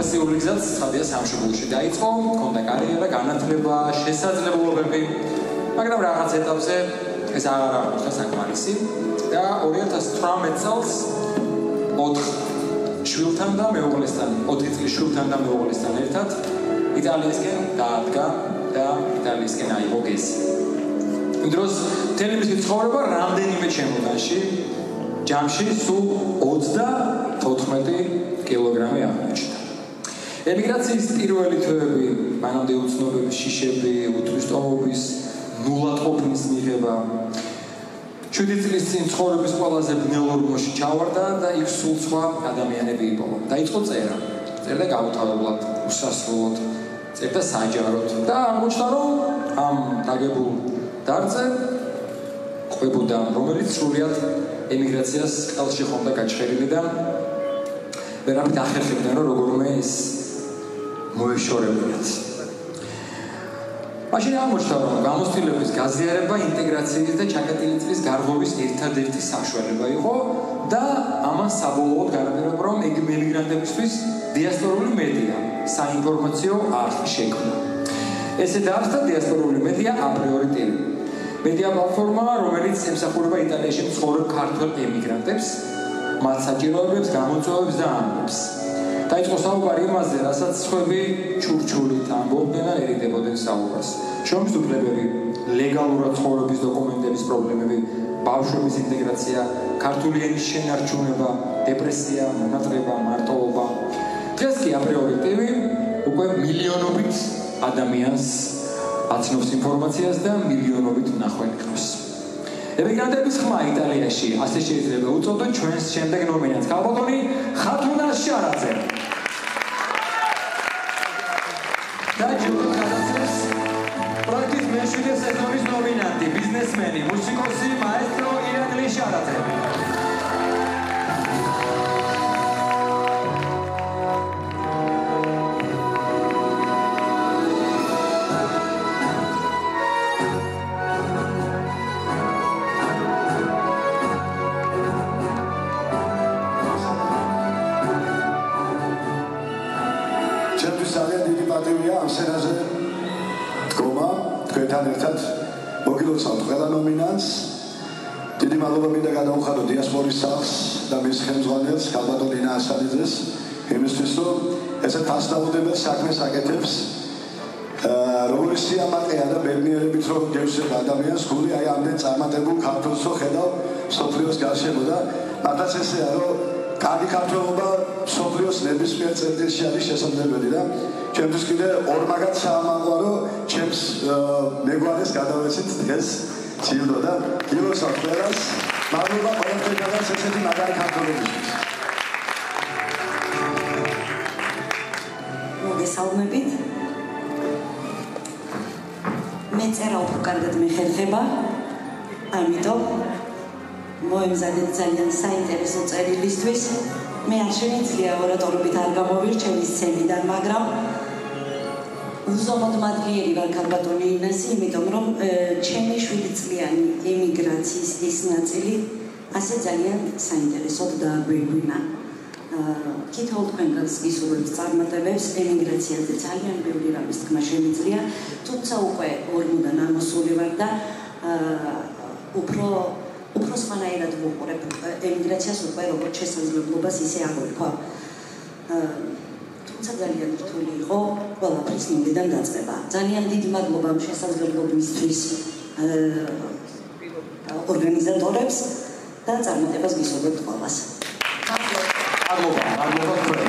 პროფესიული გზაც ცხადია სამშობლოში დაიწყო, ჰქონდა კარიერა, განათლება, შესაძლებლობები, მაგრამ რაღაც ეტაპზე ეს აღარ აღმოჩნდა საკმარისი და 2018 წელს 4 შვილთან და მეუღლესთან, 4 წლის შვილთან და მეუღლესთან ერთად იტალიისკენ დაადგა და იტალიისკენ აიღო გეზი. იმ დროს მთელი მისი ცხოვრება რამდენიმე ჩემოდანში, ჯამში სულ 34 კილოგრამი აღმოჩნდა. ემიგრაციის პირველი თვეები, მანამდე უცნობები, შიშები, უთვისტომობის, ნულად ყოფნის მიღება. 7 წლის წინ ცხოვრების ყველაზე ბნელ ორმოში ჩავარდა და იქ სულ სხვა ადამიანები იპოვა. დაიწყო წერა. წერდა გაუთავებლად, უსასრულოდ, წერდა საჯაროდ და აღმოჩნდა, რომ ამ დაგებულ დარწე ყვებოდა, რომელიც სრულიად ემიგრაციას ყელში ხონდა გაჩხერილი და ვერავით ახერხებდა, რომ როგორმე ის მოეშორებინათ. მაშინ აღმოჩნდა, რომ გამოცდილების გაზიარება ინტეგრაციის და ჩაკეტილი გარღვევის ერთადერთი საშუალება იყო და ამან საბოლოოდ განაპირობა, რომ ემიგრანტებისთვის დიასპორული მედია, საინფორმაციო არხი შექმნა. ესე დაარსდა დიასპორული მედია აპრიორიტივი. მედია პლატფორმა, რომელიც ემსახურება იტალიაში მცხოვრებ ქართველ ემიგრანტებს, მათ საჭიროებებს, გამოწვევებს და ამბებს. დაიწყო საუბარი იმაზე, რასაც სხვები ჩურჩულით ამბობდნენ და ერიდებოდნენ საუბარს. შრომისუფლებები, ლეგალურად ცხოვრების დოკუმენტების პრობლემები, ბავშვების ინტეგრაცია, ქართული ენის შენარჩუნება, დეპრესია, მონატრება, მარტოობა. დღეს კი აპრიორიტივი უკვე მილიონობით ადამიანს აცნობს ინფორმაციას და მილიონობით მნახველი ხმის. ემიგრანტების ხმა იტალიაში, ასე შეიძლება უწოდოთ ჩვენს შემდეგ ნომინანტს. ქალბატონი ხათუნა შარაძე. და ჯილდო გადაცემს პროექტის მეშვიდე სეზონის ნომინანტი, ბიზნესმენი, მუსიკოსი, მაესტრო ირაკლი შარაძე. ამ სცენაზე დგომა თქვენთან ერთად მოგილოცავთ ყველა ნომინანტს. დიდი მადლობა მინდა გადაუხადო დიასპორის სახლს და მის ხელმძღვანელს ქალბატონ ინა ასალიძეს იმისთვის, რომ ესეთ ფასდაუდებელ საქმეს აკეთებს. როგორი სიამაყეა და ბედნიერებით რომ გევსება ადამიანს გული აი ამდენ წარმატებულ ქართველს რო ხედავ სოფლიოს გარშემო და მათაც ესეა რომ კარგი ქართველობა სოფლიოს ნებისმიერ წერტილში არის შესაძლებელი და ჩემთვის კიდე ორმაგად საამაყო ჩემს მეგვარეს გადავეცით დღეს ჯილდო და გილოცავთ ყველას მადლობა ყველასთანაც ესეთი მაგარი ქართველებისთვის. მოგესალმებით. მე წერა უფრო კარგად მეხერხება, ამიტომ მოემზადეთ ძალიან საინტერესო წერილისთვის. მე არ შემიძლია ორატორობით არ გამოვირჩევი სცენიდან, მაგრამ უზომოდ მადლიერი ვარ ქალბატონი ინასი, იმიტომ რომ ჩემი 7 წლიანი ემიგრაციის ეს ნაწილი ასე ძალიან საინტერესოდ დააგვირგვინა. თითოეულ თქვენგანს გისურვებთ წარმატებებს, ემიგრაციაზე ძალიან ბევრი რამის თქმა შემიძლია, თუმცა უკვე ორმოდან ამოსული ვარ და უფრო სხვანაირად ვუყურებ ემიგრაციას უკვე როგორც შესაძლებლობას ისე აღვიქვა. თუმცა ძალიან რთული იყო ყველაფრის ნულიდან დაწყება. ძალიან დიდი მადლობა ამ შესაძლებლობისთვის ორგანიზატორებს და წარმატებას გისურვებთ ყველას. მადლობა თქვენ.